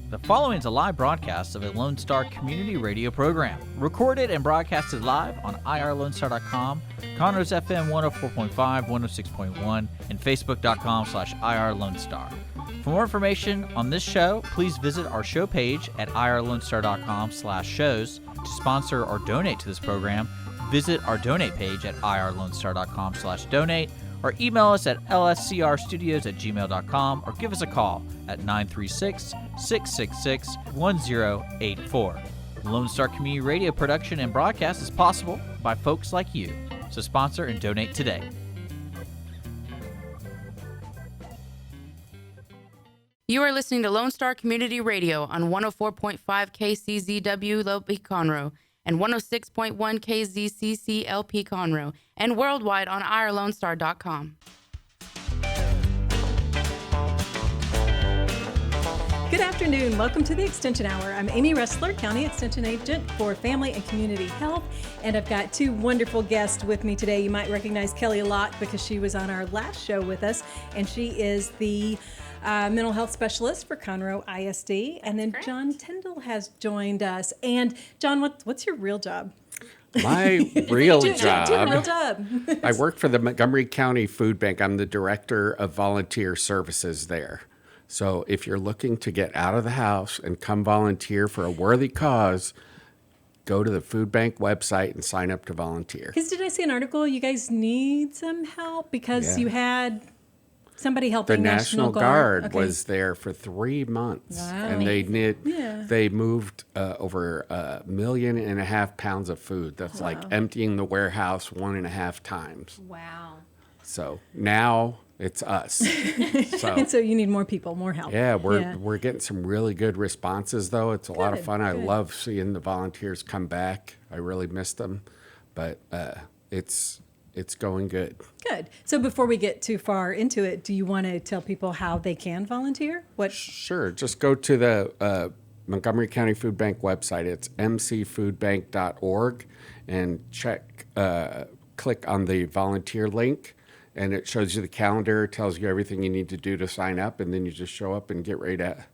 The following is a live broadcast of a Lone Star community radio program, recorded and broadcasted live on irlonestar.com, Conroe's FM 104.5, 106.1, and facebook.com/irlonestar. For more information on this show, please visit our show page at irlonestar.com/shows. To sponsor or donate to this program, visit our donate page at irlonestar.com/donate, or email us at lscrstudios@gmail.com, or give us a call at 936-666-1084. Lone Star Community Radio production and broadcast is possible by folks like you. So sponsor and donate today. You are listening to Lone Star Community Radio on 104.5 KCZW LP Conroe and 106.1 KZCC LP Conroe, and worldwide on irlonestar.com. Good afternoon. Welcome to the Extension Hour. I'm Amy Ressler, County Extension Agent for Family and Community Health, and I've got two wonderful guests with me today. You might recognize Kelly Locke because she was on our last show with us, and she is the mental health specialist for Conroe ISD. And then John Tindall has joined us. And John, what's your real job? My real job. Do a real job. I work for the Montgomery County Food Bank. I'm the director of volunteer services there. So if you're looking to get out of the house and come volunteer for a worthy cause, go to the food bank website and sign up to volunteer. Because did I see an article? You guys need some help because you had somebody helping. The National Guard was there for 3 months, and they moved over 1.5 million pounds of food. That's like emptying the warehouse 1.5 times. Wow. So now it's us. So you need more people, more help. Yeah, we're getting some really good responses, though. It's a lot of fun. I love seeing the volunteers come back. I really missed them, but it's going good. Good. So before we get too far into it, do you want to tell people how they can volunteer? Sure. Just go to the Montgomery County Food Bank website. It's mcfoodbank.org, and click on the volunteer link, and it shows you the calendar, tells you everything you need to do to sign up, and then you just show up and get ready to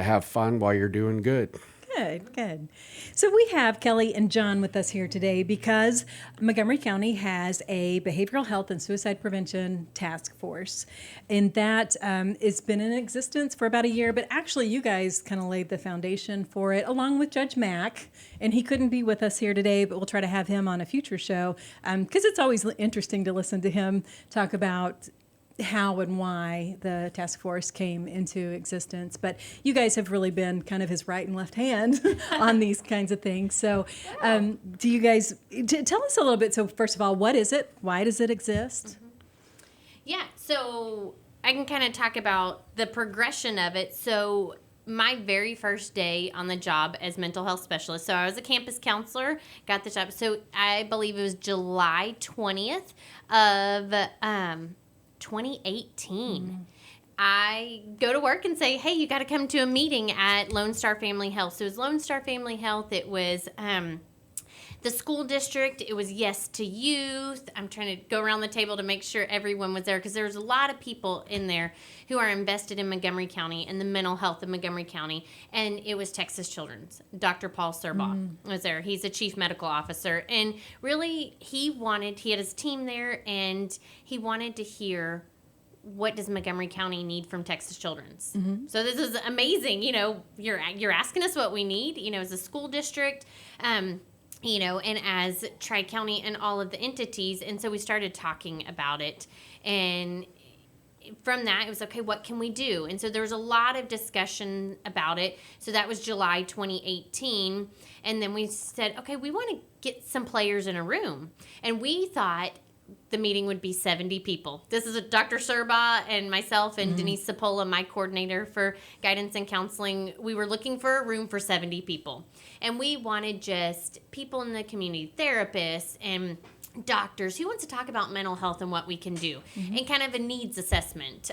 have fun while you're doing good. Good. So we have Kelly and John with us here today because Montgomery County has a behavioral health and suicide prevention task force. And that has been in existence for about a year, but actually you guys kind of laid the foundation for it along with Judge Mack. And he couldn't be with us here today, but we'll try to have him on a future show because it's always interesting to listen to him talk about how and why the task force came into existence. But you guys have really been kind of his right and left hand on these kinds of things. So do you guys, tell us a little bit. So first of all, what is it? Why does it exist? Mm-hmm. Yeah, so I can kind of talk about the progression of it. So my very first day on the job as mental health specialist, so I was a campus counselor, got the job. So I believe it was July 20th of 2018. I go to work and say, hey, you got to come to a meeting at Lone Star Family Health. So it was Lone Star Family Health. It was the school district. It was Yes to Youth. I'm trying to go around the table to make sure everyone was there because there's a lot of people in there who are invested in Montgomery County and the mental health of Montgomery County. And it was Texas Children's. Dr. Paul Serbaugh was there. He's a chief medical officer. And really, he had his team there, and he wanted to hear, what does Montgomery County need from Texas Children's? Mm-hmm. So this is amazing. You're asking us what we need, as a school district, and as Tri-County and all of the entities. And so we started talking about it. And from that, it was, okay, what can we do? And so there was a lot of discussion about it. So that was July 2018. And then we said, okay, we want to get some players in a room. And we thought the meeting would be 70 people. This is Dr. Serbaugh and myself and Denise Sapola, my coordinator for guidance and counseling. We were looking for a room for 70 people. And we wanted just people in the community, therapists and doctors who wants to talk about mental health and what we can do, and kind of a needs assessment.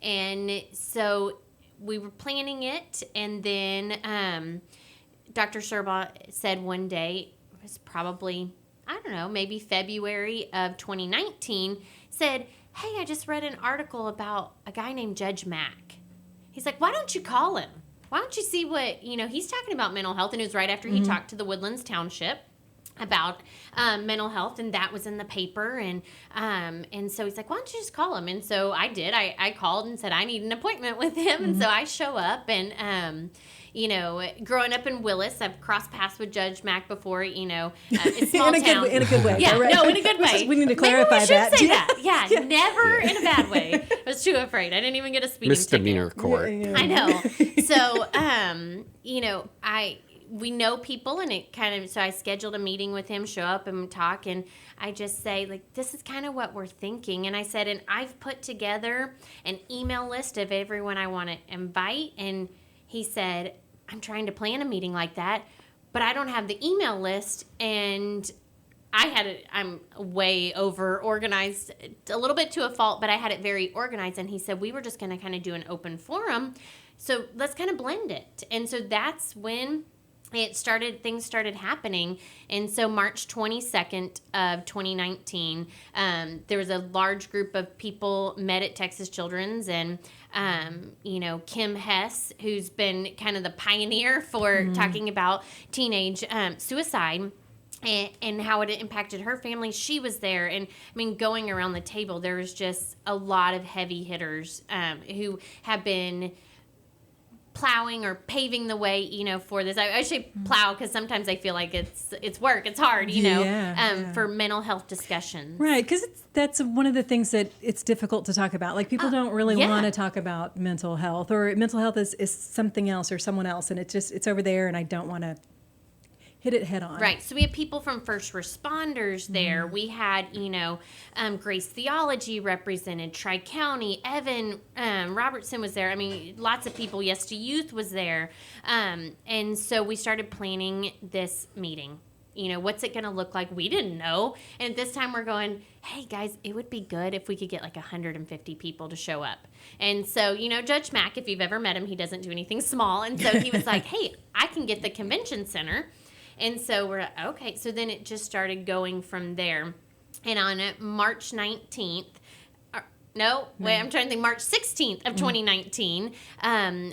And so we were planning it, and then Dr. Serbaugh said one day, it was probably, I don't know, maybe February of 2019, said, hey, I just read an article about a guy named Judge Mack. He's like, why don't you call him? why don't you see what, he's talking about mental health. And it was right after he talked to the Woodlands Township about mental health, and that was in the paper, and so he's like, why don't you just call him? And so I did. I called and said I need an appointment with him, and so I show up, and growing up in Willis, I've crossed paths with Judge Mack before. It's small town. In a good way. Yeah, right? no, in a good way. We need to clarify Maybe we that. should say that. Yeah, never in a bad way. I was too afraid. I didn't even get a speeding Misdemeanor ticket. court. Yeah. I know. So, we know people, and it kind of, so I scheduled a meeting with him, show up and talk, and I just say, like, this is kind of what we're thinking. And I said, and I've put together an email list of everyone I want to invite. And he said, I'm trying to plan a meeting like that, but I don't have the email list. And I'm way over organized, a little bit to a fault, but I had it very organized. And he said, we were just going to kind of do an open forum. So let's kind of blend it. And so that's when things started happening. And so March 22nd of 2019, there was a large group of people met at Texas Children's, and Kim Hess, who's been kind of the pioneer for talking about teenage suicide and how it impacted her family. She was there. And I mean, going around the table, there was just a lot of heavy hitters who have been plowing or paving the way, for this. I say plow because sometimes I feel like it's work, it's hard, for mental health discussions. Right, because that's one of the things that it's difficult to talk about. Like, people don't really want to talk about mental health, or mental health is something else or someone else, and it's over there, and I don't want to hit it head on. Right. So we had people from first responders there. We had, Grace Theology represented, Tri-County, Evan Robertson was there. I mean, lots of people. Yes to Youth was there. And so we started planning this meeting. What's it going to look like? We didn't know. And at this time we're going, hey guys, it would be good if we could get like 150 people to show up. And so, Judge Mack, if you've ever met him, he doesn't do anything small. And so he was like, hey, I can get the convention center. And so we're okay. So then it just started going from there. And on March 19th, I'm trying to think, March 16th of 2019,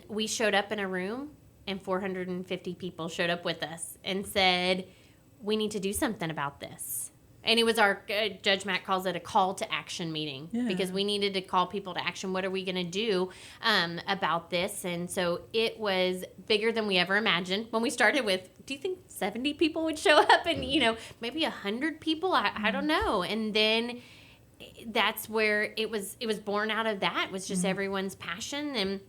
we showed up in a room, and 450 people showed up with us and said, we need to do something about this. And it was our, Judge Mack calls it a call to action meeting, because we needed to call people to action. What are we going to do about this? And so it was bigger than we ever imagined. When we started with, do you think 70 people would show up? And, maybe 100 people? I don't know. And then that's where it was born out of that. It was just everyone's passion. And,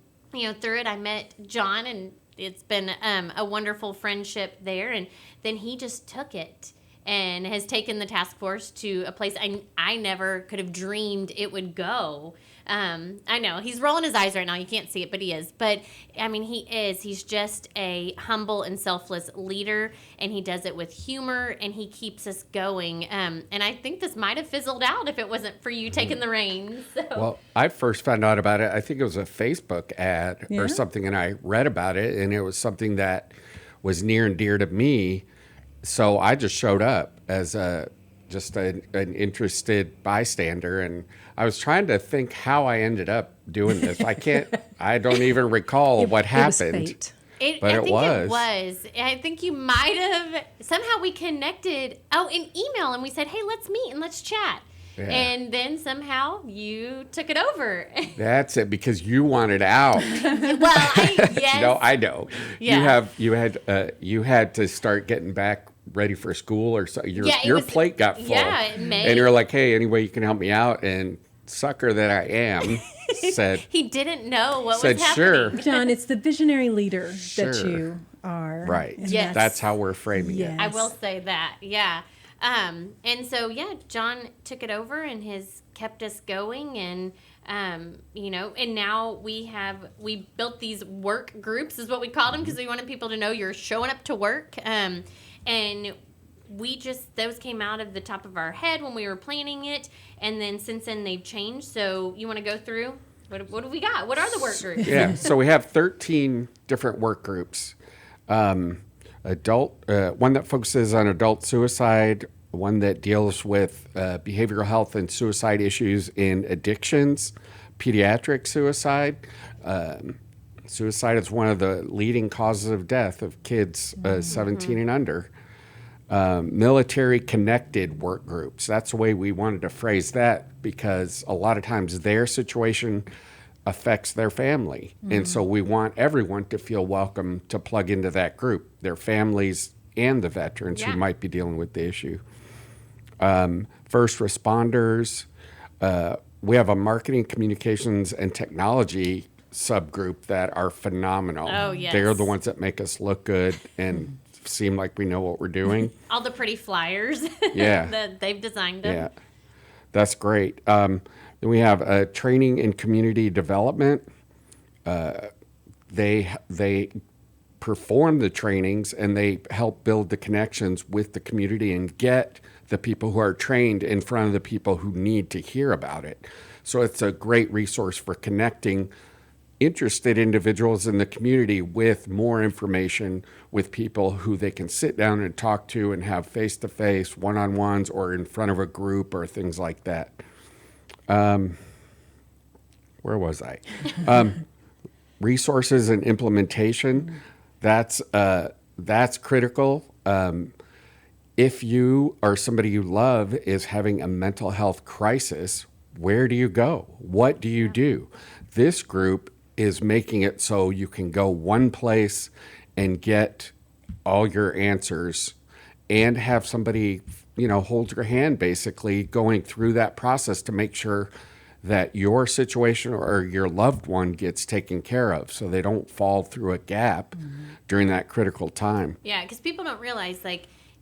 through it, I met John, and it's been a wonderful friendship there. And then he just took it and has taken the task force to a place I never could have dreamed it would go. I know he's rolling his eyes right now. You can't see it, but he is. But I mean, he's just a humble and selfless leader, and he does it with humor, and he keeps us going. And I think this might have fizzled out if it wasn't for you taking the reins. So. Well, I first found out about it, I think it was a Facebook ad or something, and I read about it, and it was something that was near and dear to me. So I just showed up as just an interested bystander, and I was trying to think how I ended up doing this. I don't even recall what happened. It was fate. It was. I think you might have, somehow we connected, in email, and we said, hey, let's meet and let's chat. Yeah. And then somehow you took it over. That's it, because you wanted out. Yes. No, I know. Yeah. You had to start getting back ready for school, or so. Your plate got full. Yeah, it may. And you were like, hey, any way you can help me out? And sucker that I am said he didn't know what was happening. Sure. John, it's the visionary leader that you are. Right. Yes. That's how we're framing it. I will say that. Yeah. And so, John took it over and has kept us going, and, and now we built these work groups is what we called them, because we wanted people to know you're showing up to work. And those came out of the top of our head when we were planning it. And then since then they've changed. So you want to go through what do we got? What are the work groups? Yeah. So we have 13 different work groups. Adult, one that focuses on adult suicide, one that deals with behavioral health and suicide issues in addictions, pediatric suicide, Suicide is one of the leading causes of death of kids 17 and under. Military-connected work groups. That's the way we wanted to phrase that, because a lot of times their situation affects their family. And so we want everyone to feel welcome to plug into that group, their families and the veterans who might be dealing with the issue. First responders. We have a marketing, communications, and technology subgroup that are phenomenal. Oh, yes. They're the ones that make us look good and seem like we know what we're doing. All the pretty flyers. Yeah. that they've designed them. Yeah, that's great. Then we have training and community development. They perform the trainings and they help build the connections with the community and get the people who are trained in front of the people who need to hear about it. So it's a great resource for connecting interested individuals in the community with more information, with people who they can sit down and talk to and have face-to-face, one-on-ones, or in front of a group or things like that. Where was I? Resources and implementation. That's critical. If you or somebody you love is having a mental health crisis, where do you go? What do you do? This group is making it so you can go one place and get all your answers and have somebody, hold your hand basically going through that process to make sure that your situation or your loved one gets taken care of so they don't fall through a gap during that critical time. Yeah, because people don't realize,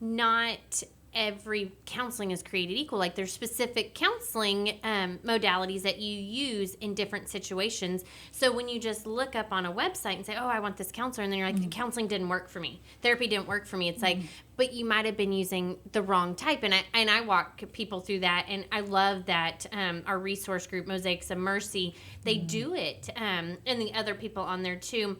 not every counseling is created equal. There's specific counseling modalities that you use in different situations. So when you just look up on a website and say, oh, I want this counselor, and then you're like, the counseling didn't work for me. Therapy didn't work for me. It's but you might have been using the wrong type. And I walk people through that. And I love that our resource group, Mosaics of Mercy, they do it. And the other people on there too.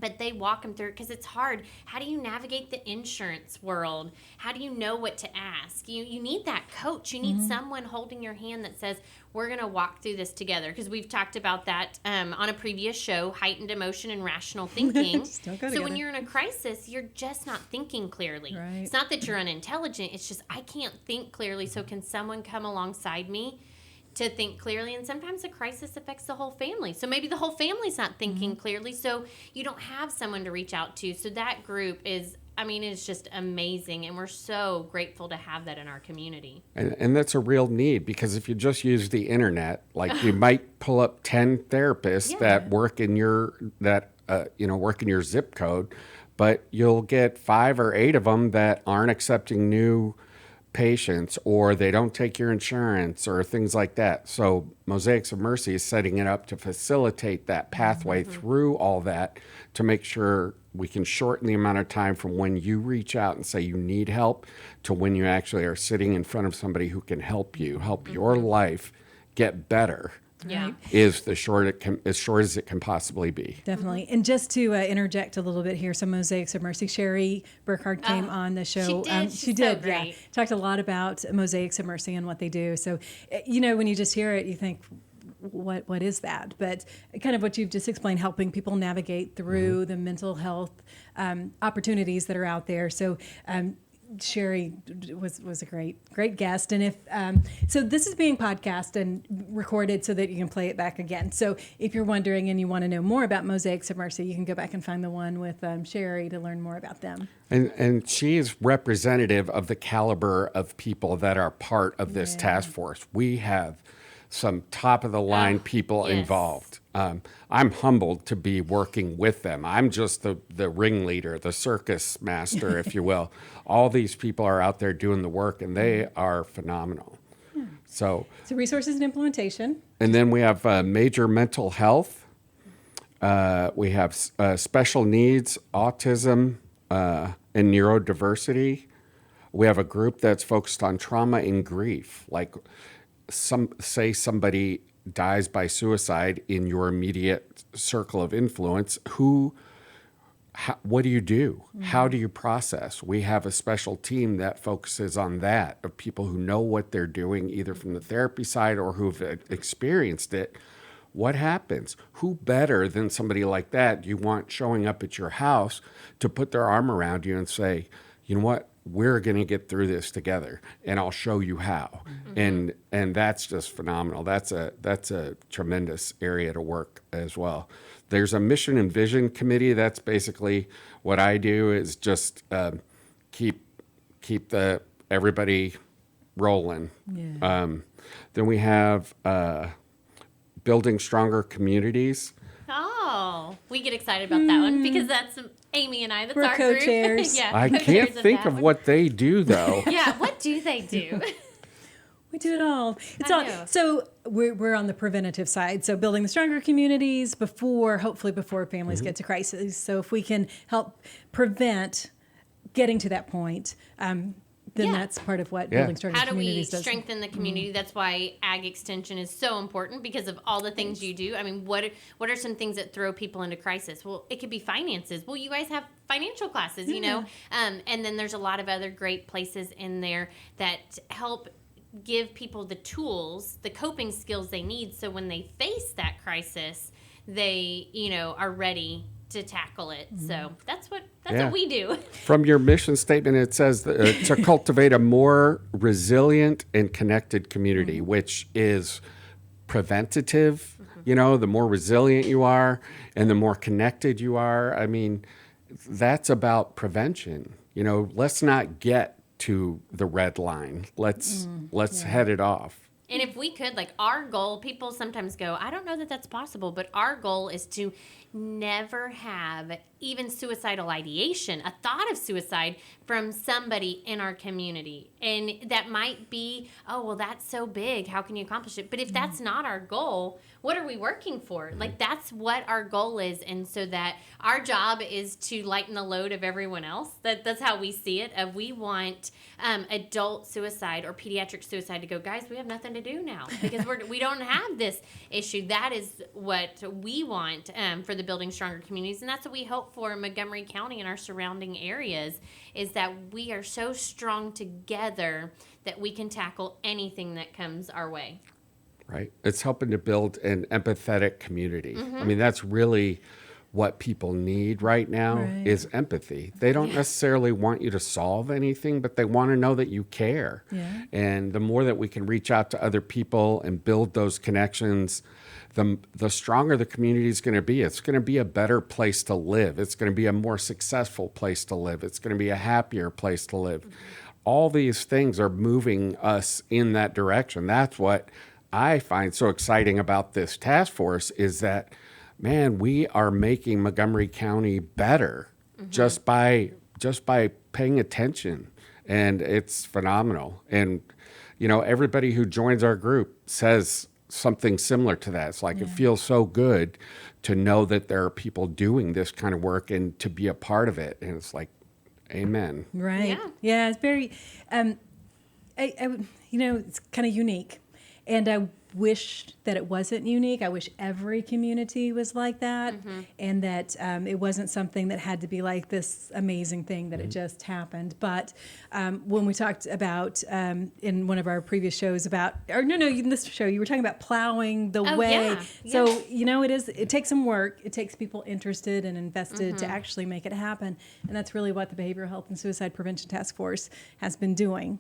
But they walk them through it because it's hard. How do you navigate the insurance world? How do you know what to ask? You need that coach. You need someone holding your hand that says, we're going to walk through this together. Because we've talked about that on a previous show, heightened emotion and rational thinking. So when you're in a crisis, you're just not thinking clearly. Right. It's not that you're unintelligent. It's just I can't think clearly. So can someone come alongside me to think clearly? And sometimes a crisis affects the whole family. So maybe the whole family's not thinking clearly, so you don't have someone to reach out to. So that group is just amazing, and we're so grateful to have that in our community. And that's a real need, because if you just use the internet, you might pull up 10 therapists that work in your work in your zip code, but you'll get 5 or 8 of them that aren't accepting new patients, or they don't take your insurance, or things like that. So Mosaics of Mercy is setting it up to facilitate that pathway through all that, to make sure we can shorten the amount of time from when you reach out and say you need help to when you actually are sitting in front of somebody who can help you, help your life get better. Yeah. Is as short as it can possibly be. Definitely. And just to interject a little bit here, so Mosaics of Mercy, Sherry Burkhardt came on the show. She did. She did, so great. Talked a lot about Mosaics of Mercy and what they do. So, when you just hear it, you think, what is that? But kind of what you've just explained, helping people navigate through the mental health opportunities that are out there. So, Sherry was a great guest, and if so, this is being podcast and recorded so that you can play it back again. So if you're wondering and you want to know more about Mosaics of Mercy, you can go back and find the one with Sherry to learn more about them. And she is representative of the caliber of people that are part of this task force. We have some top of the line people involved. I'm humbled to be working with them. I'm just the ringleader, the circus master, if you will. All these people are out there doing the work, and they are phenomenal. So resources and implementation. And then we have major mental health. We have special needs, autism, and neurodiversity. We have a group that's focused on trauma and grief. Like somebody dies by suicide in your immediate circle of influence. What do you do? How do you process? We have a special team that focuses on that, of people who know what they're doing, either from the therapy side or who've experienced it. what happens? Who better than somebody like that you want showing up at your house to put their arm around you and say, you know what, we're going to get through this together, and I'll show you how. And that's just phenomenal. That's a tremendous area to work as well. There's a mission and vision committee. That's basically what I do, is just keep everybody rolling. Yeah. Then we have building stronger communities. Oh, we get excited about that one because that's Amy and I. That's We're our co-chairs. group. Yeah, I co-chairs can't think that of one. what they do, though. Yeah, what do they do? We do it all. It's I all. know. So we're on the preventative side. So building the stronger communities hopefully before families get to crisis. So if we can help prevent getting to that point, then Yeah. that's part of what Yeah. building stronger How do we communities does. strengthen the community? That's why ag extension is so important, because of all the things you do. I mean, what are some things that throw people into crisis? Well, it could be finances. Well, you guys have financial classes, you know, and then there's a lot of other great places in there that help give people the tools, the coping skills they need, so when they face that crisis, they, are ready to tackle it. So that's what we do. From your mission statement, it says to cultivate a more resilient and connected community, which is preventative. The more resilient you are and the more connected you are. I mean, that's about prevention. Let's not get to the red line. Let's head it off. And if we could, our goal, people sometimes go, I don't know that that's possible, but our goal is to never have even suicidal ideation, a thought of suicide from somebody in our community. And that might be, oh, well, that's so big. How can you accomplish it? But if that's not our goal, what are we working for? That's what our goal is. And so that our job is to lighten the load of everyone else. That's how we see it. We want adult suicide or pediatric suicide to go, guys, we have nothing to do now because we don't have this issue. That is what we want for the Building Stronger Communities. And that's what we hope for Montgomery County and our surrounding areas, is that we are so strong together that we can tackle anything that comes our way. Right. It's helping to build an empathetic community. I mean, that's really what people need right now is empathy. They don't necessarily want you to solve anything, but they want to know that you care. Yeah. And the more that we can reach out to other people and build those connections, the stronger the community is going to be. It's going to be a better place to live. It's going to be a more successful place to live. It's going to be a happier place to live. All these things are moving us in that direction. That's what I find so exciting about this task force, is that, man, we are making Montgomery County better just by paying attention, and it's phenomenal. And everybody who joins our group says something similar to that. It's like it feels so good to know that there are people doing this kind of work and to be a part of it. And it's like, amen. Right. Yeah, it's very, it's kind of unique. And I wish that it wasn't unique. I wish every community was like that, and that it wasn't something that had to be like this amazing thing that it just happened. But when we talked about in one of our previous shows in this show, you were talking about plowing the way. Yeah. So, it takes some work. It takes people interested and invested to actually make it happen. And that's really what the Behavioral Health and Suicide Prevention Task Force has been doing.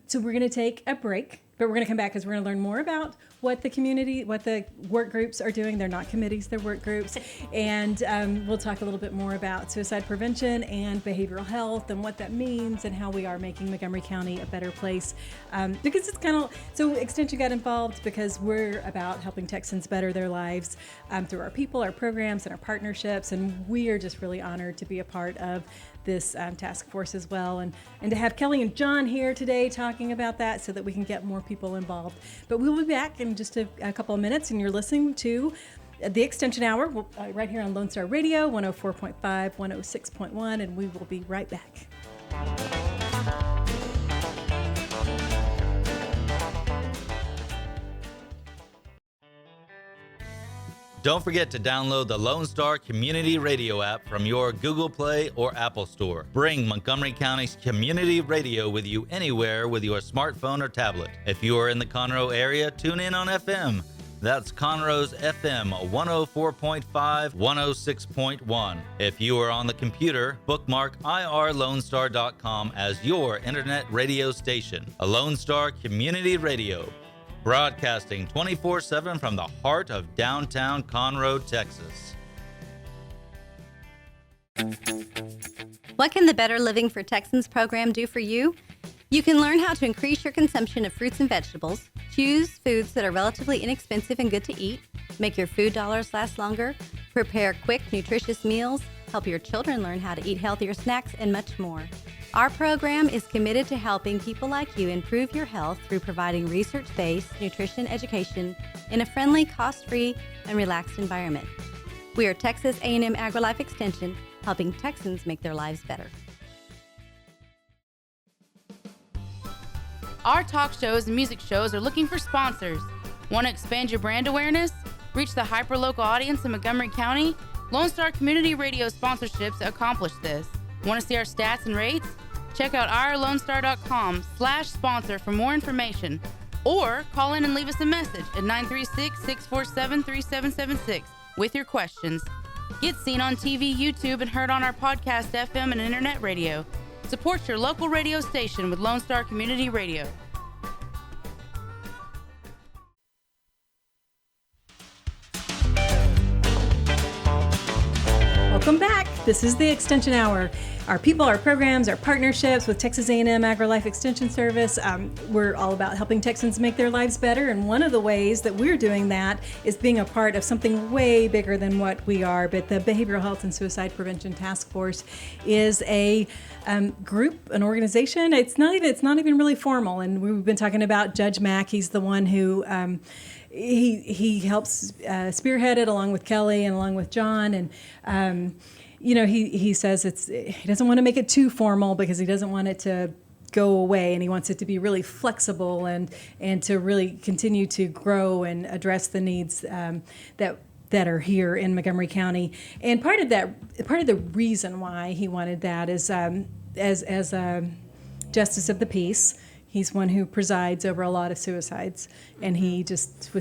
So we're going to take a break. But we're going to come back because we're going to learn more about what the work groups are doing. They're not committees, they're work groups. And we'll talk a little bit more about suicide prevention and behavioral health and what that means and how we are making Montgomery County a better place. Because it's so Extension got involved because we're about helping Texans better their lives through our people, our programs, and our partnerships. And we are just really honored to be a part of this task force as well, and to have Kelly and John here today talking about that so that we can get more people involved. But we'll be back in just a couple of minutes, and you're listening to the Extension Hour right here on Lone Star Radio, 104.5, 106.1, and we will be right back. Don't forget to download the Lone Star Community Radio app from your Google Play or Apple Store. Bring Montgomery County's community radio with you anywhere with your smartphone or tablet. If you are in the Conroe area, tune in on FM. That's Conroe's FM 104.5, 106.1. If you are on the computer, bookmark irlonestar.com as your internet radio station. A Lone Star Community Radio, broadcasting 24/7 from the heart of downtown Conroe, Texas. What can the Better Living for Texans program do for you? You can learn how to increase your consumption of fruits and vegetables, choose foods that are relatively inexpensive and good to eat, make your food dollars last longer, prepare quick, nutritious meals, help your children learn how to eat healthier snacks, and much more. Our program is committed to helping people like you improve your health through providing research-based nutrition education in a friendly, cost-free, and relaxed environment. We are Texas A&M Agrilife Extension, helping Texans make their lives better. Our talk shows and music shows are looking for sponsors. Want to expand your brand awareness? Reach the hyper-local audience in Montgomery County? Lone Star Community Radio sponsorships accomplish this. Want to see our stats and rates? Check out irlonestar.com/sponsor for more information. Or call in and leave us a message at 936-647-3776 with your questions. Get seen on TV, YouTube, and heard on our podcast, FM, and internet radio. Support your local radio station with Lone Star Community Radio. Welcome back. This is the Extension Hour. Our people, our programs, our partnerships with Texas A&M Agrilife Extension Service, we're all about helping Texans make their lives better. And one of the ways that we're doing that is being a part of something way bigger than what we are. But the Behavioral Health and Suicide Prevention Task Force is a group, an organization. It's not even really formal. And we've been talking about Judge Mack. He's the one who he helps spearhead it along with Kelly and along with John. And he says he doesn't want to make it too formal because he doesn't want it to go away, and he wants it to be really flexible and to really continue to grow and address the needs that are here in Montgomery County. And part of the reason why he wanted that is as a justice of the peace. He's one who presides over a lot of suicides, and he just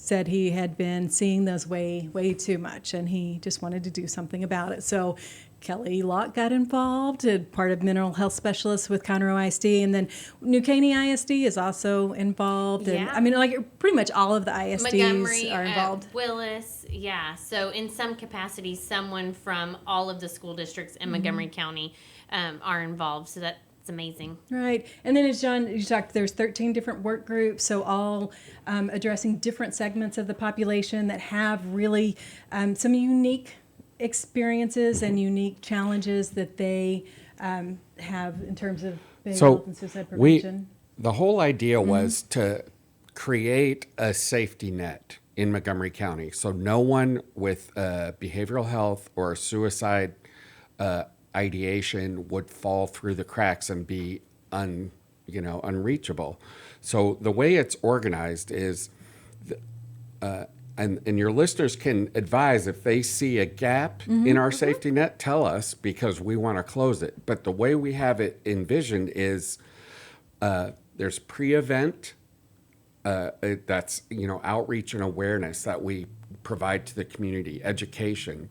said he had been seeing those way too much, and he just wanted to do something about it. So Kelly Locke got involved, part of mental health specialists with Conroe ISD, and then New Caney ISD is also involved. Yeah. And pretty much all of the ISDs Montgomery, are involved. Willis, yeah. So in some capacity, someone from all of the school districts in Montgomery County are involved. So that's amazing. Right. And then as John, you talked, there's 13 different work groups, so all addressing different segments of the population that have really some unique experiences and unique challenges that they have in terms of behavioral health and suicide prevention. The whole idea was to create a safety net in Montgomery County, so no one with behavioral health or suicide ideation would fall through the cracks and be unreachable. So the way it's organized is, and your listeners can advise if they see a gap in our safety net, tell us, because we want to close it. But the way we have it envisioned is there's pre-event, that's outreach and awareness that we provide to the community, education.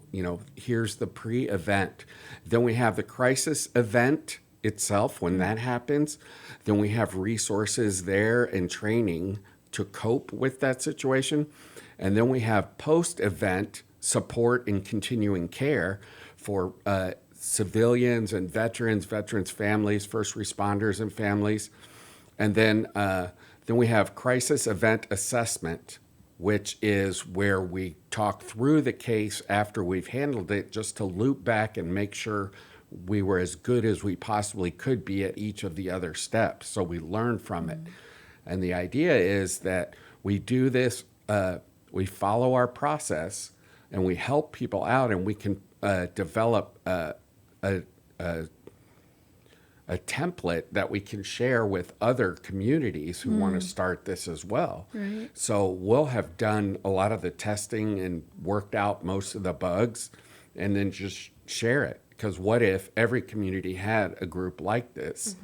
Here's the pre-event. Then we have the crisis event itself when that happens. Then we have resources there and training to cope with that situation. And then we have post-event support and continuing care for civilians and veterans families, first responders and families. And then we have crisis event assessment, which is where we talk through the case after we've handled it, just to loop back and make sure we were as good as we possibly could be at each of the other steps. So we learn from it. And the idea is that we do this, we follow our process, and we help people out, and we can develop a template that we can share with other communities who want to start this as well. Right. So we'll have done a lot of the testing and worked out most of the bugs, and then just share it. Because what if every community had a group like this?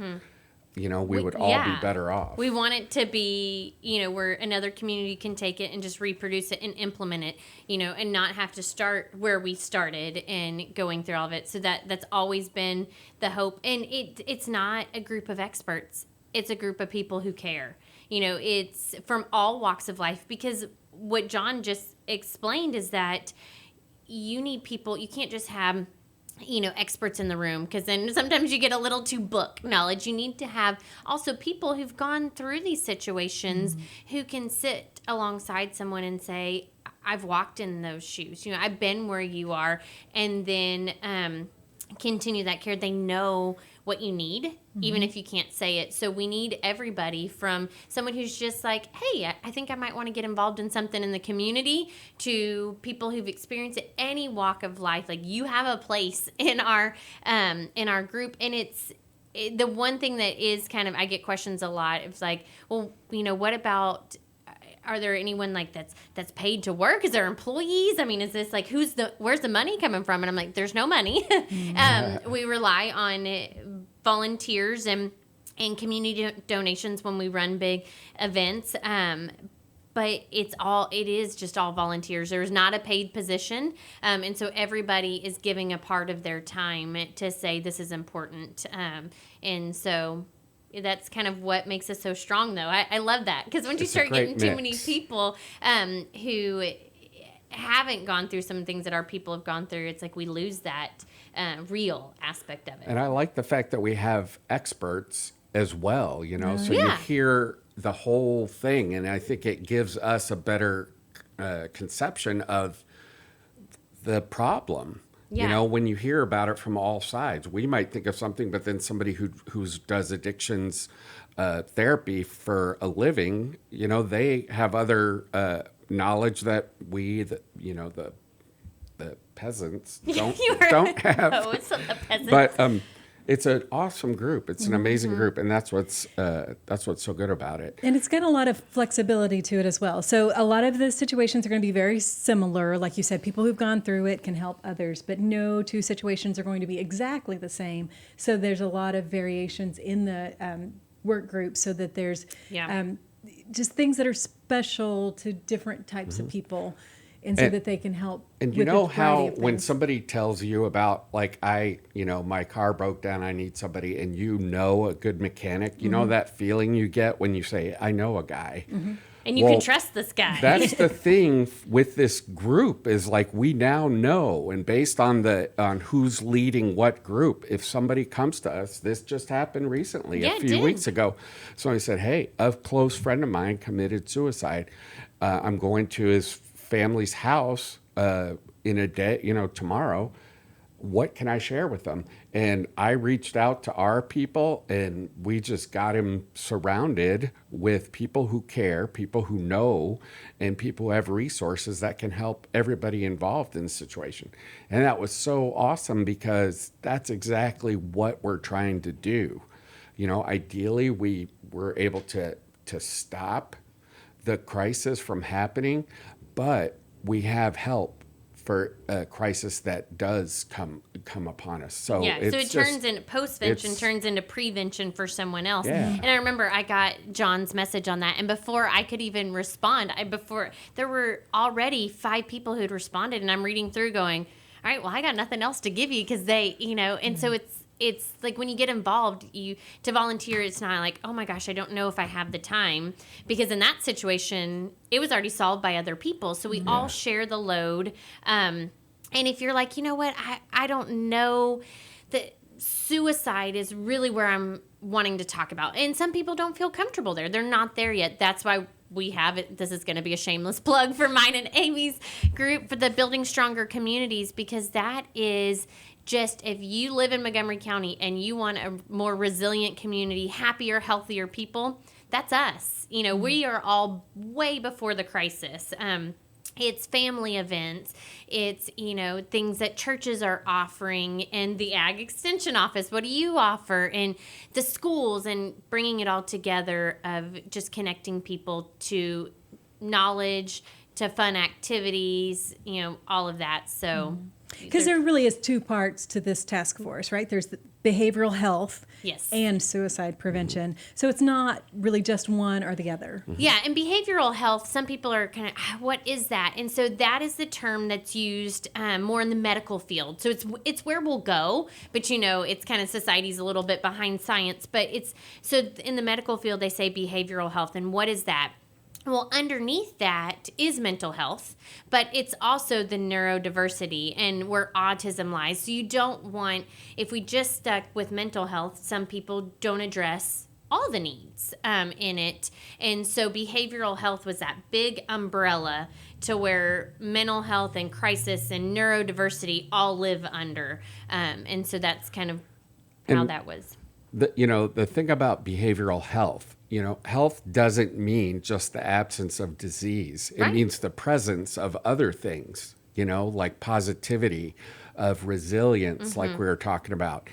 we would all be better off. We want it to be, where another community can take it and just reproduce it and implement it, and not have to start where we started and going through all of it. So that's always been the hope. And it's not a group of experts. It's a group of people who care. It's from all walks of life, because what John just explained is that you need people. You can't just have experts in the room, because then sometimes you get a little too book knowledge. You need to have also people who've gone through these situations who can sit alongside someone and say, I've walked in those shoes. I've been where you are, and then continue that care. They know what you need, even if you can't say it. So we need everybody, from someone who's just like, hey, I think I might want to get involved in something in the community, to people who've experienced it, any walk of life. Like, you have a place in our group. And the one thing that is kind of, I get questions a lot. It's like, well, what about, are there anyone like that's paid to work? Is there employees? I mean, is this like, where's the money coming from? And I'm like, there's no money. We rely on volunteers and community donations when we run big events. But it is just all volunteers. There's not a paid position. And so everybody is giving a part of their time to say this is important. And so that's kind of what makes us so strong, though. I love that, because once you start getting too many people who haven't gone through some things that our people have gone through, it's like we lose that real aspect of it. And I like the fact that we have experts as well, so you hear the whole thing, and I think it gives us a better conception of the problem. Yeah. When you hear about it from all sides, we might think of something, but then somebody who does addictions therapy for a living, they have other knowledge that we, the peasants don't have. Oh, it's the peasants. But it's an awesome group. It's an amazing group, and that's what's so good about it. And it's got a lot of flexibility to it as well. So a lot of the situations are going to be very similar. Like you said, people who've gone through it can help others, but no two situations are going to be exactly the same. So there's a lot of variations in the work group, so that there's just things that are special to different types of people. And so that they can help. And you know how when somebody tells you about, like, my car broke down, I need somebody, and a good mechanic, you know that feeling you get when you say, I know a guy. And you can trust this guy. That's the thing with this group, is like, we now know, and based on who's leading what group, if somebody comes to us, this just happened recently, a few weeks ago. Somebody said, hey, a close friend of mine committed suicide. I'm going to his family's house in a day, tomorrow. What can I share with them? And I reached out to our people, and we just got him surrounded with people who care, people who know, and people who have resources that can help everybody involved in the situation. And that was so awesome, because that's exactly what we're trying to do. Ideally, we were able to stop the crisis from happening, but we have help for a crisis that does come upon us. So so it turns into postvention, turns into prevention for someone else. Yeah. And I remember I got John's message on that, and before I could even respond, there were already 5 people who had responded, and I'm reading through going, all right, well, I got nothing else to give you, because they, and so it's like, when you get involved, to volunteer, it's not like, oh my gosh, I don't know if I have the time, because in that situation, it was already solved by other people. So we all share the load. And if you're like, you know what, I don't know, that suicide is really where I'm wanting to talk about. And some people don't feel comfortable there. They're not there yet. That's why we have it. This is going to be a shameless plug for mine and Amy's group for the Building Stronger Communities, because that is just, if you live in Montgomery County and you want a more resilient community, happier, healthier people, that's us. We are all way before the crisis. It's family events. It's, things that churches are offering, and the Ag Extension Office. What do you offer? And the schools, and bringing it all together of just connecting people to knowledge, to fun activities, all of that. So Because there really is two parts to this task force, right? There's the behavioral health Yes. and suicide prevention. So it's not really just one or the other. Yeah, and behavioral health, some people are kind of, what is that? And so that is the term that's used more in the medical field. So it's where we'll go, but it's kind of society's a little bit behind science. But so in the medical field, they say behavioral health. And what is that? Well, underneath that is mental health, but it's also the neurodiversity and where autism lies. So you don't want, if we just stuck with mental health, some people don't address all the needs in it. And so behavioral health was that big umbrella to where mental health and crisis and neurodiversity all live under. And so that's kind of how that was. The thing about behavioral health, health doesn't mean just the absence of disease. It means the presence of other things, like positivity, of resilience, like we were talking about.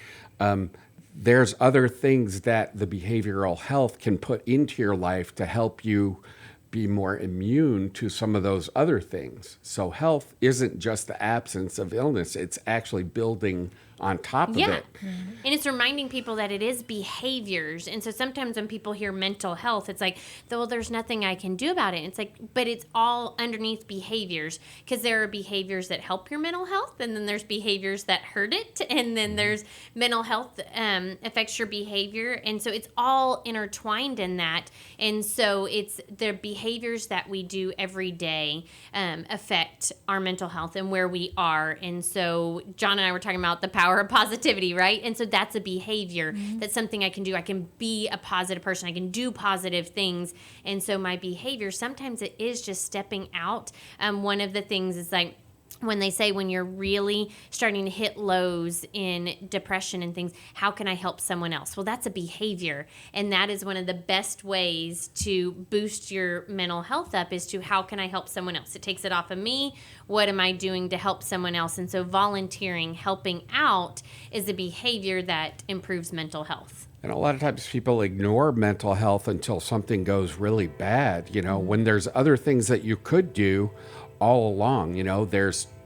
There's other things that the behavioral health can put into your life to help you be more immune to some of those other things. So health isn't just the absence of illness. It's actually building on top of it. And it's reminding people that it is behaviors. And so sometimes when people hear mental health, it's like, well, there's nothing I can do about it. It's like, but it's all underneath behaviors, because there are behaviors that help your mental health, and then there's behaviors that hurt it, and then there's mental health affects your behavior. And so it's all intertwined in that. And so it's the behaviors that we do every day affect our mental health and where we are. And so John and I were talking about the power of positivity, right? And so that's a behavior. That's something I can do. I can be a positive person. I can do positive things. And so my behavior, sometimes it is just stepping out. One of the things is like, when they say when you're really starting to hit lows in depression and things, how can I help someone else? Well, that's a behavior. And that is one of the best ways to boost your mental health up, is to how can I help someone else? It takes it off of me. What am I doing to help someone else? And so volunteering, helping out, is a behavior that improves mental health. And a lot of times people ignore mental health until something goes really bad, when there's other things that you could do all along.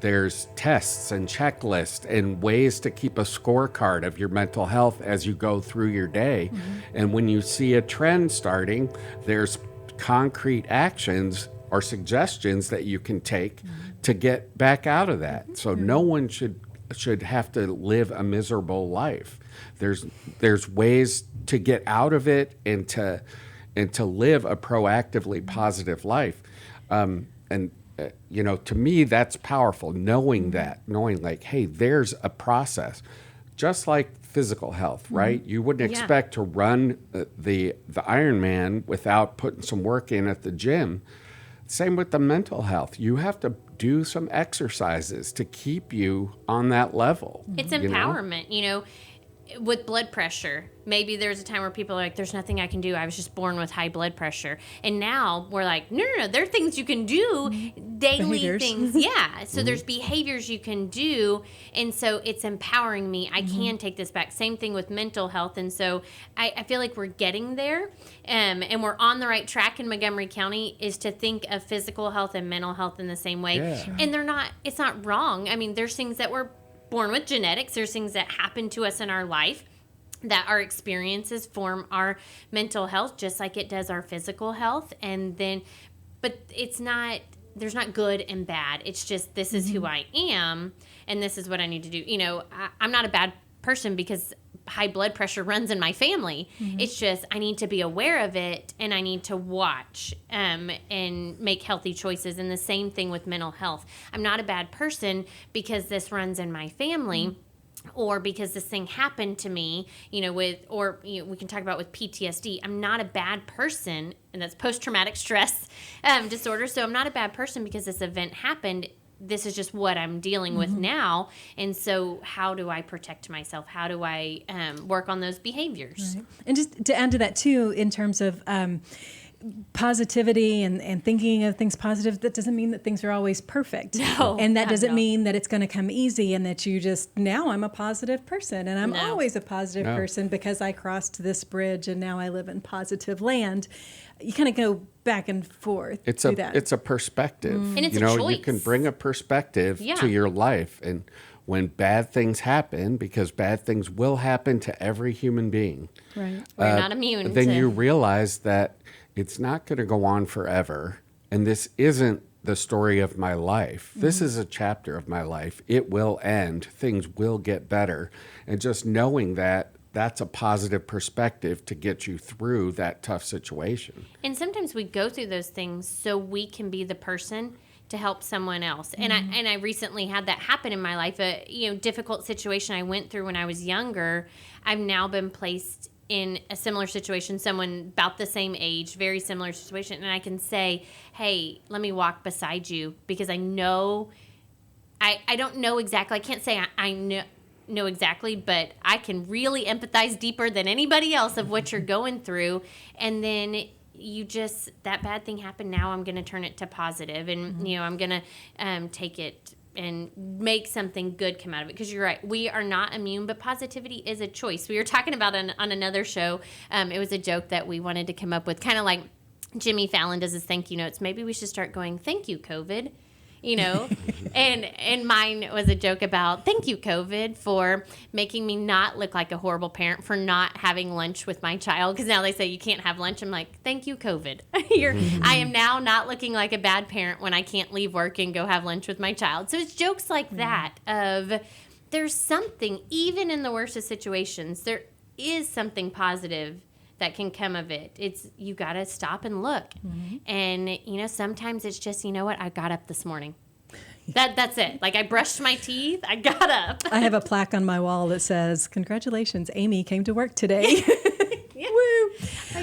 There's tests and checklists and ways to keep a scorecard of your mental health as you go through your day. And when you see a trend starting, there's concrete actions or suggestions that you can take to get back out of that. So no one should have to live a miserable life. There's ways to get out of it and to live a proactively positive life. To me, that's powerful, knowing like, hey, there's a process. Just like physical health, right? You wouldn't expect to run the Ironman without putting some work in at the gym. Same with the mental health. You have to do some exercises to keep you on that level. It's empowerment, with blood pressure. Maybe there's a time where people are like, there's nothing I can do. I was just born with high blood pressure. And now we're like, no, there are things you can do, daily Behaviors. things. Yeah. So there's behaviors you can do. And so it's empowering me. I can take this back. Same thing with mental health. And so I feel like we're getting there. And we're on the right track in Montgomery County, is to think of physical health and mental health in the same way. Yeah. Sure. And it's not wrong. I mean, there's things that we're born with, genetics. There's things that happen to us in our life, that our experiences form our mental health, just like it does our physical health. And then, but there's not good and bad. It's just, this is who I am, and this is what I need to do. I'm not a bad person because high blood pressure runs in my family. It's just, I need to be aware of it, and I need to watch and make healthy choices. And the same thing with mental health. I'm not a bad person because this runs in my family. Or because this thing happened to me, we can talk about with PTSD. I'm not a bad person, and that's post-traumatic stress disorder. So I'm not a bad person because this event happened. This is just what I'm dealing with now. And so how do I protect myself? How do I work on those behaviors? Right. And just to add to that too, in terms of positivity and thinking of things positive, that doesn't mean that things are always perfect. No, and that doesn't no. mean that it's going to come easy and that you just, now I'm a positive person and I'm No. always a positive No. person because I crossed this bridge and now I live in positive land. You kind of go back and forth through that. It's a perspective. And it's you a know, you choice. can bring a perspective Yeah. to your life. And when bad things happen, because bad things will happen to every human being, Right. We're not immune then to... you realize that it's not going to go on forever. And this isn't the story of my life. This is a chapter of my life. It will end. Things will get better. And just knowing that, that's a positive perspective to get you through that tough situation. And sometimes we go through those things so we can be the person to help someone else. And I recently had that happen in my life. A difficult situation I went through when I was younger. I've now been placed in a similar situation, someone about the same age, very similar situation, and I can say, hey, let me walk beside you, because I know, I don't know exactly, I can't say I know exactly, but I can really empathize deeper than anybody else of what you're going through. And then that bad thing happened, now I'm going to turn it to positive, and I'm going to take it and make something good come out of it. Because you're right, we are not immune, but positivity is a choice. We were talking about on another show, it was a joke that we wanted to come up with, kind of like Jimmy Fallon does his thank you notes. Maybe we should start going, thank you, COVID. And mine was a joke about, thank you, COVID, for making me not look like a horrible parent for not having lunch with my child. Because now they say you can't have lunch. I'm like, thank you, COVID. I am now not looking like a bad parent when I can't leave work and go have lunch with my child. So it's jokes like that of, there's something, even in the worst of situations, there is something positive that can come of it. It's, you got to stop and look. And, sometimes it's just, you know what? I got up this morning. That's it. Like, I brushed my teeth. I got up. I have a plaque on my wall that says, congratulations, Amy came to work today. Woo!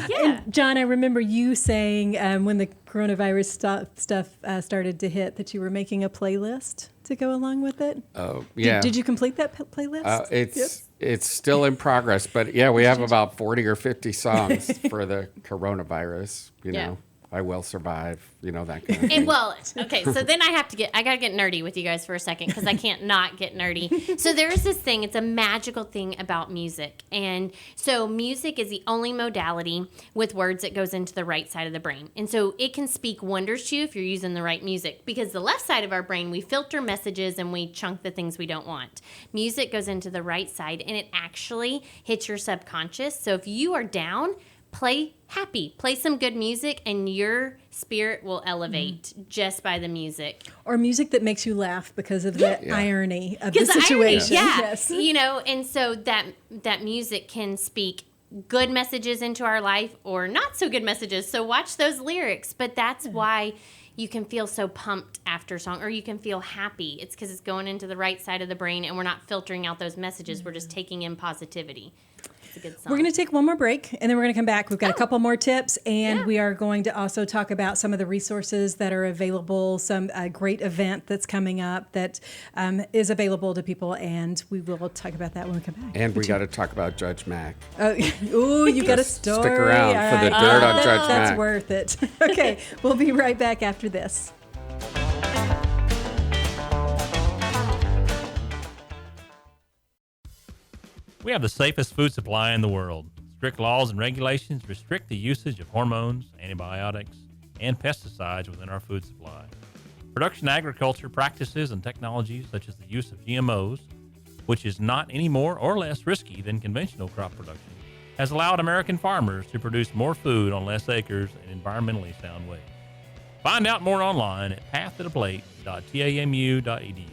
Yeah. And John, I remember you saying when the coronavirus stuff started to hit that you were making a playlist to go along with it. Oh, yeah. Did you complete that playlist? It's still in progress, but yeah, we have about 40 or 50 songs for the coronavirus. You know, I will survive. That kind of thing. And okay, so then I got to get nerdy with you guys for a second, because I can't not get nerdy. So there's this thing, it's a magical thing about music. And so music is the only modality with words that goes into the right side of the brain. And so it can speak wonders to you if you're using the right music, because the left side of our brain, we filter messages and we chunk the things we don't want. Music goes into the right side and it actually hits your subconscious. So if you are down, play happy, play some good music, and your spirit will elevate just by the music. Or music that makes you laugh because of the irony of the Because situation. Yes. And so that music can speak good messages into our life or not so good messages. So watch those lyrics. But that's why you can feel so pumped after a song, or you can feel happy. It's because it's going into the right side of the brain, and we're not filtering out those messages. We're just taking in positivity. It's a good song. We're going to take one more break, and then we're going to come back. We've got a couple more tips, and we are going to also talk about some of the resources that are available, some great event that's coming up that is available to people, and we will talk about that when we come back. And we got to talk about Judge Mack. Ooh, you got a story. Stick around All for the right. dirt on Judge That's Mack. worth it. Okay, we'll be right back after this. We have the safest food supply in the world. Strict laws and regulations restrict the usage of hormones, antibiotics, and pesticides within our food supply. Production agriculture practices and technologies such as the use of GMOs, which is not any more or less risky than conventional crop production, has allowed American farmers to produce more food on less acres in environmentally sound ways. Find out more online at pathtotheplate.tamu.edu.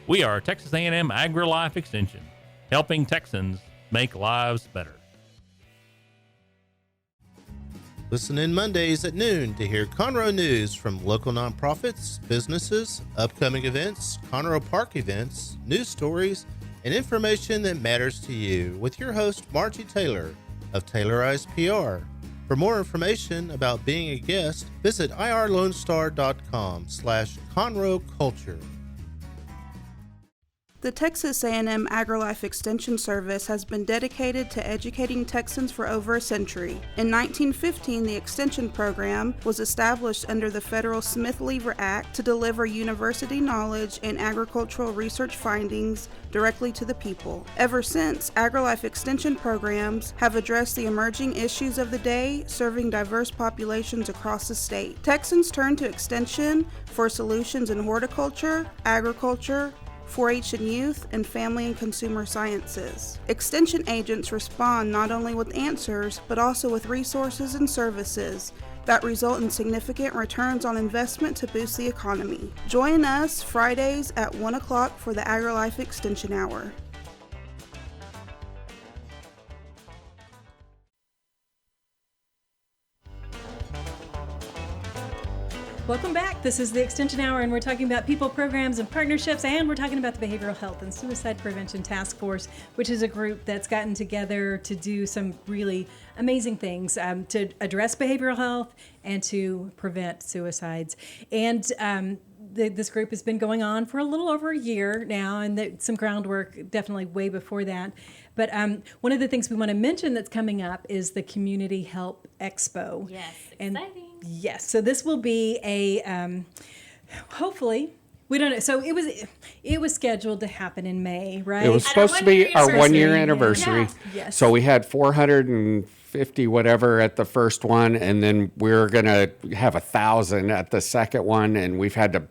We are Texas A&M Agrilife Extension, helping Texans make lives better. Listen in Mondays at noon to hear Conroe news from local nonprofits, businesses, upcoming events, Conroe Park events, news stories, and information that matters to you with your host, Margie Taylor of Taylorized PR. For more information about being a guest, visit irlonestar.com/Conroe Culture. The Texas A&M Agrilife Extension Service has been dedicated to educating Texans for over a century. In 1915, the Extension Program was established under the federal Smith-Lever Act to deliver university knowledge and agricultural research findings directly to the people. Ever since, Agrilife Extension programs have addressed the emerging issues of the day, serving diverse populations across the state. Texans turn to Extension for solutions in horticulture, agriculture, 4-H and youth, and family and consumer sciences. Extension agents respond not only with answers, but also with resources and services that result in significant returns on investment to boost the economy. Join us Fridays at 1 o'clock for the Agrilife Extension Hour. Welcome back. This is the Extension Hour, and we're talking about people, programs, and partnerships, and we're talking about the Behavioral Health and Suicide Prevention Task Force, which is a group that's gotten together to do some really amazing things to address behavioral health and to prevent suicides. And this group has been going on for a little over a year now, and some groundwork definitely way before that. But one of the things we want to mention that's coming up is the Community Help Expo. Yes, and exciting. Yes, so this will be a hopefully, we don't know. So it was scheduled to happen in May, right? It was supposed to be our 1 year anniversary. Yeah. Yes. So we had 450 whatever at the first one, and then we're going to have 1,000 at the second one, and we've had to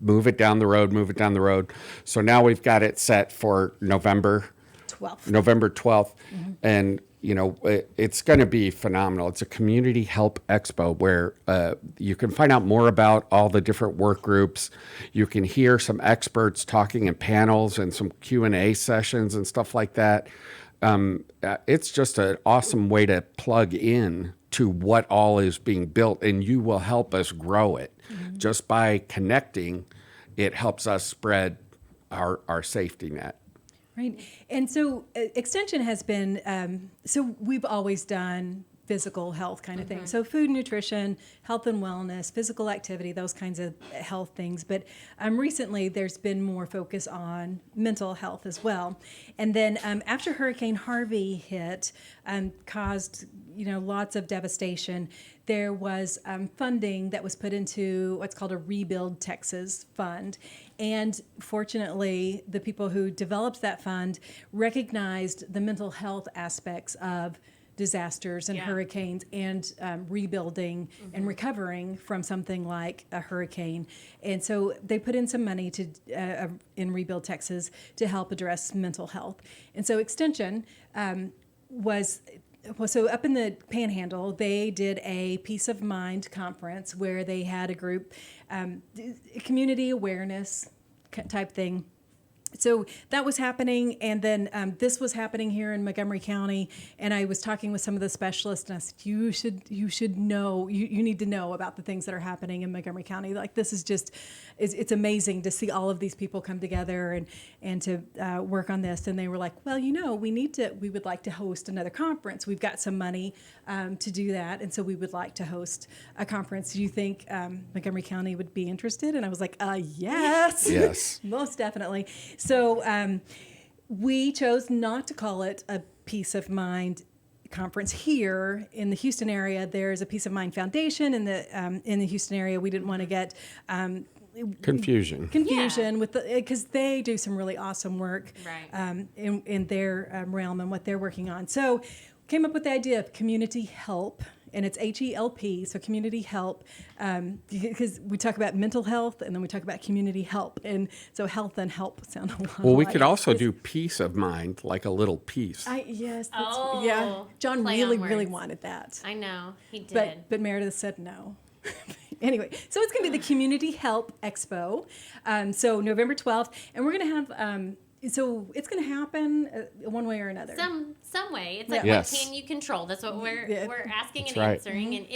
move it down the road. So now we've got it set for November 12th. Mm-hmm. And you know, it's going to be phenomenal. It's a community help expo where you can find out more about all the different work groups. You can hear some experts talking in panels and some Q&A sessions and stuff like that. It's just an awesome way to plug in to what all is being built, and you will help us grow it. Mm-hmm. Just by connecting, it helps us spread our safety net. Right. And so Extension has been, so we've always done physical health kind of things. So food, nutrition, health and wellness, physical activity, those kinds of health things. But recently there's been more focus on mental health as well. And then after Hurricane Harvey hit, caused lots of devastation, there was funding that was put into what's called a Rebuild Texas fund. And fortunately, the people who developed that fund recognized the mental health aspects of disasters and hurricanes and rebuilding and recovering from something like a hurricane. And so they put in some money in Rebuild Texas to help address mental health. And so Extension so up in the Panhandle, they did a Peace of Mind conference where they had a group, community awareness type thing. So that was happening, and then this was happening here in Montgomery County, and I was talking with some of the specialists, and I said, you should know, you need to know about the things that are happening in Montgomery County. Like, this is just, it's amazing to see all of these people come together and to work on this. And they were like, well, we would like to host another conference. We've got some money to do that, and so we would like to host a conference. Do you think Montgomery County would be interested? And I was like, yes. Yes. Most definitely. So we chose not to call it a Peace of Mind conference here in the Houston area. There's a Peace of Mind Foundation in the Houston area. We didn't want to get confusion with because they do some really awesome work in their realm and what they're working on. So came up with the idea of community help. And it's HELP, so community help, because we talk about mental health and then we talk about community help. And so health and help sound a lot Well, we alike. could also do peace of mind, like a little piece. Yes. John really wanted that. I know, he did. But Meredith said no. Anyway, so it's going to be the Community Help Expo. So November 12th, and we're going to have... So it's going to happen one way or another. Some way. It's like, what can you control? That's what we're asking and answering, and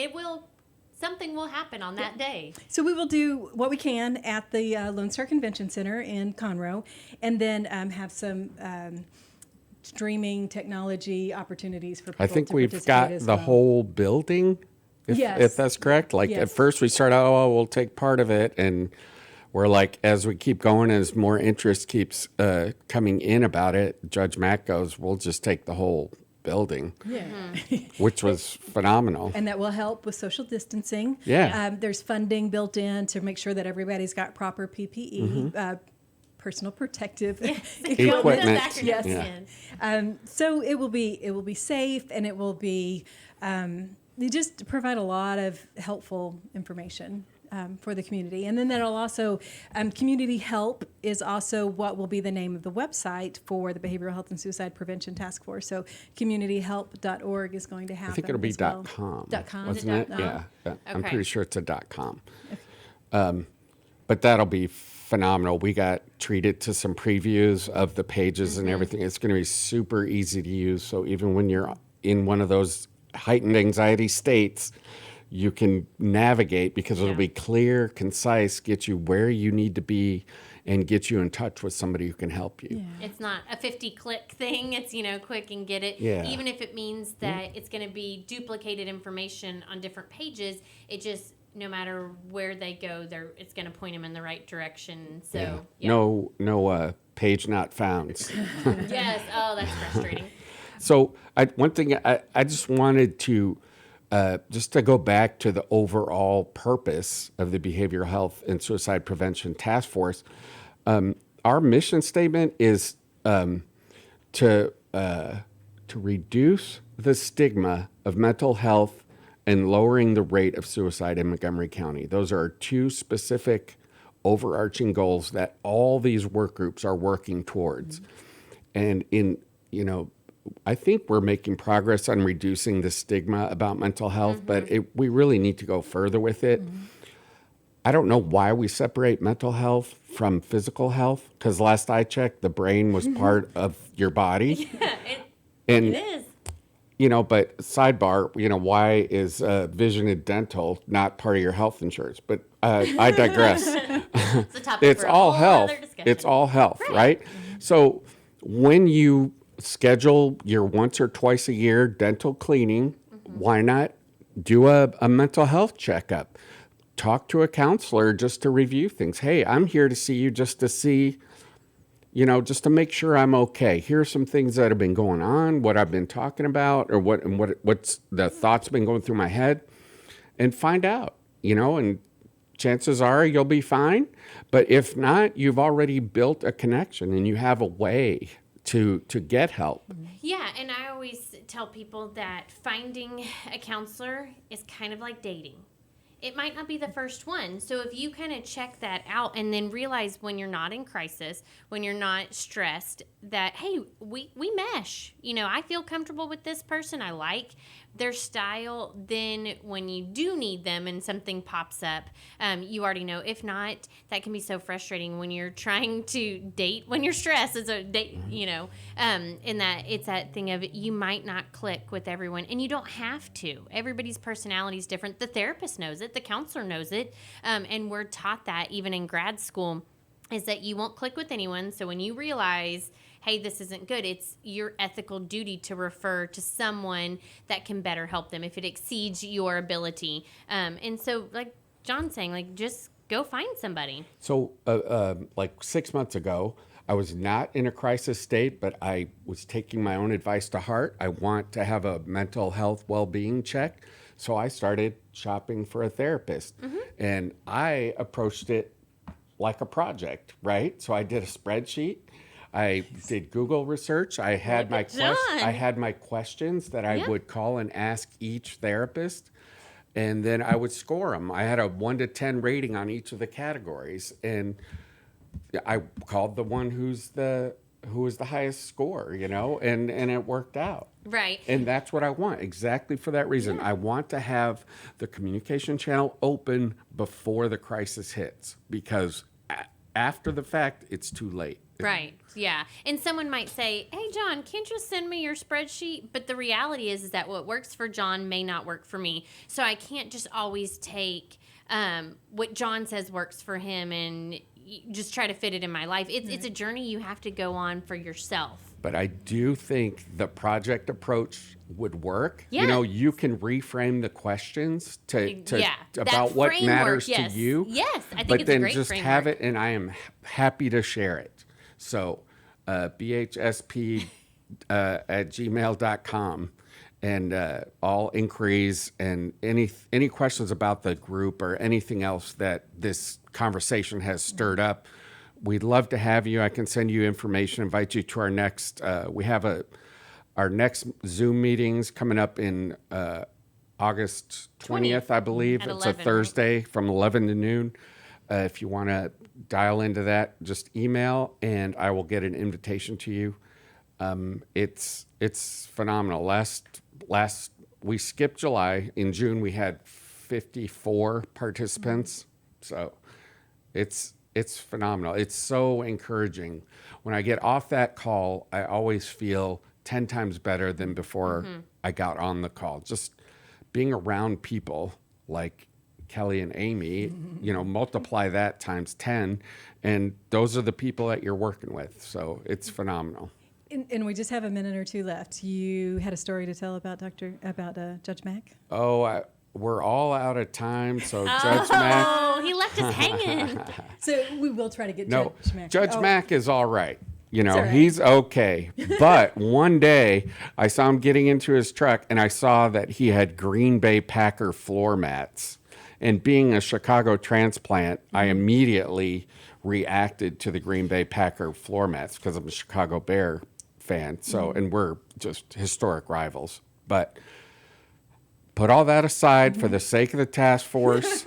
something will happen on that day. So we will do what we can at the Lone Star Convention Center in Conroe, and then have some streaming technology opportunities for people I think to we've got as the well. whole building, if that's correct. Like at first we started, we'll take part of it, and where like as we keep going, as more interest keeps coming in about it, Judge Mack goes, we'll just take the whole building, which was phenomenal. And that will help with social distancing. Yeah. There's funding built in to make sure that everybody's got proper PPE, personal protective Equipment. Yes. Yeah. So it will be safe, and it will be they just provide a lot of helpful information for the community. And then that'll also, Community Help is also what will be the name of the website for the Behavioral Health and Suicide Prevention Task Force. So communityhelp.org is going to happen. I think it'll be as well. .com. .com. Wasn't it? .com? Yeah. I'm Okay. pretty sure it's a .com. But that'll be phenomenal. We got treated to some previews of the pages and everything. It's going to be super easy to use. So even when you're in one of those heightened anxiety states, you can navigate because it'll be clear, concise, get you where you need to be, and get you in touch with somebody who can help you. It's not a 50-click thing. It's, quick and get it. Yeah. Even if it means that it's going to be duplicated information on different pages, it just, no matter where they go, it's going to point them in the right direction. So, No page not found. Yes. Oh, that's frustrating. So one thing I just wanted to just to go back to the overall purpose of the Behavioral Health and Suicide Prevention Task Force. Our mission statement is to reduce the stigma of mental health and lowering the rate of suicide in Montgomery County. Those are two specific overarching goals that all these work groups are working towards. And I think we're making progress on reducing the stigma about mental health, but we really need to go further with it. I don't know why we separate mental health from physical health, because last I checked, the brain was part of your body. It is. But sidebar, why is vision and dental not part of your health insurance? But I digress. It's a topic It's for a all whole health. other discussion. It's all health, right? So when you schedule your once or twice a year dental cleaning, why not do a mental health checkup? Talk to a counselor just to review things. Hey, I'm here to see you just to see, just to make sure I'm okay. Here are some things that have been going on, what I've been talking about, or what's the thoughts been going through my head, and find out, and chances are you'll be fine. But if not, you've already built a connection and you have a way to get help. Yeah, and I always tell people that finding a counselor is kind of like dating. It might not be the first one. So if you kind of check that out and then realize when you're not in crisis, when you're not stressed, that, hey, we mesh. I feel comfortable with this person. I like their style. Then when you do need them and something pops up, you already know. If not, that can be so frustrating when you're trying to date when you're stressed. It's a date, in that it's that thing of you might not click with everyone, and you don't have to. Everybody's personality is different. The therapist knows it. The counselor knows it. And we're taught that even in grad school, is that you won't click with anyone. So when you realize, hey, this isn't good, it's your ethical duty to refer to someone that can better help them if it exceeds your ability. And so, like John's saying, just go find somebody. So, 6 months ago, I was not in a crisis state, but I was taking my own advice to heart. I want to have a mental health well-being check. So I started shopping for a therapist, and I approached it like a project, right? So I did a spreadsheet. I did Google research. I had my questions that I would call and ask each therapist, and then I would score them. I had a 1 to 10 rating on each of the categories, and I called the one who was the highest score, and it worked out. Right. And that's what I want, exactly for that reason. I want to have the communication channel open before the crisis hits, because after the fact, it's too late. Right. Yeah. And someone might say, hey, John, can't you send me your spreadsheet? But the reality is that what works for John may not work for me. So I can't just always take what John says works for him and just try to fit it in my life. It's a journey you have to go on for yourself. But I do think the project approach would work. Yeah. You know, you can reframe the questions to Yeah, about that what framework, matters yes. to you. Yes, I think but it's a then great just framework. have it, and I am happy to share it. So bhsp at gmail.com, and all inquiries and any questions about the group or anything else that this conversation has stirred up, we'd love to have you. I can send you information, invite you to our next, we have our next Zoom meetings coming up in August 20th, I believe. At It's 11, a Thursday from 11 to noon. If you want to dial into that, just email and I will get an invitation to you. It's phenomenal. Last we skipped July. In June we had 54 participants. So it's phenomenal. It's so encouraging. When I get off that call, I always feel 10 times better than before I got on the call. Just being around people like Kelly and Amy, you know, multiply that times 10, and those are the people that you're working with. So it's phenomenal. And we just have a minute or two left. You had a story to tell about Judge Mack? Oh, we're all out of time, so Judge Mack. Oh, he left us hanging. So we will try to get No, Judge Mack. Judge Mack is all right. You know, all right. he's okay. But one day I saw him getting into his truck and I saw that he had Green Bay Packer floor mats. And being a Chicago transplant, I immediately reacted to the Green Bay Packer floor mats because I'm a Chicago Bear fan. So, and we're just historic rivals. But put all that aside for the sake of the task force.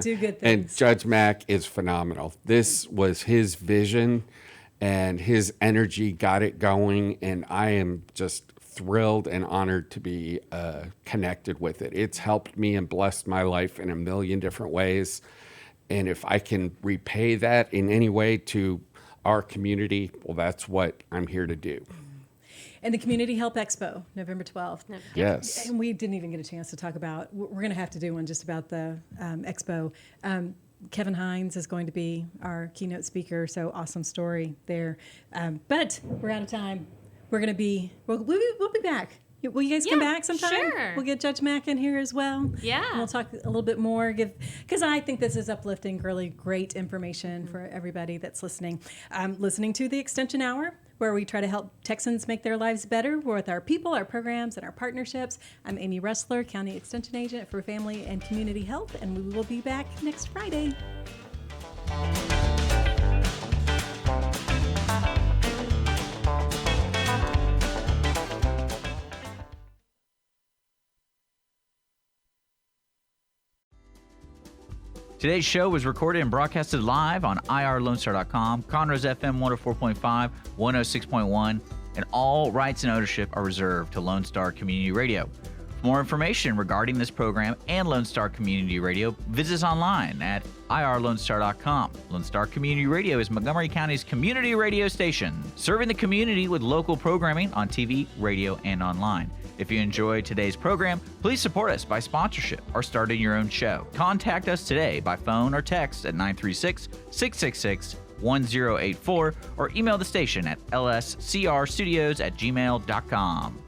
Do good And things. Judge Mack is phenomenal. This was his vision, and his energy got it going. And I am just thrilled and honored to be connected with it. It's helped me and blessed my life in a million different ways. And if I can repay that in any way to our community, well, that's what I'm here to do. And the Community Help Expo, November 12th. Yes. And we didn't even get a chance to talk about, we're going to have to do one just about the Expo. Kevin Hines is going to be our keynote speaker, so awesome story there. But we're out of time. We're going to be, we'll be back. Will you guys come Yeah, back sometime? sure. We'll get Judge Mack in here as well. Yeah. And we'll talk a little bit more, because I think this is uplifting, really great information for everybody that's listening. Listening to the Extension Hour, where we try to help Texans make their lives better with our people, our programs, and our partnerships. I'm Amy Ressler, County Extension Agent for Family and Community Health, and we will be back next Friday. Today's show was recorded and broadcasted live on irlonestar.com, Conroe's FM 104.5, 106.1, and all rights and ownership are reserved to Lone Star Community Radio. For more information regarding this program and Lone Star Community Radio, visit us online at irlonestar.com. Lone Star Community Radio is Montgomery County's community radio station, serving the community with local programming on TV, radio, and online. If you enjoyed today's program, please support us by sponsorship or starting your own show. Contact us today by phone or text at 936-666-1084 or email the station at lscrstudios@gmail.com.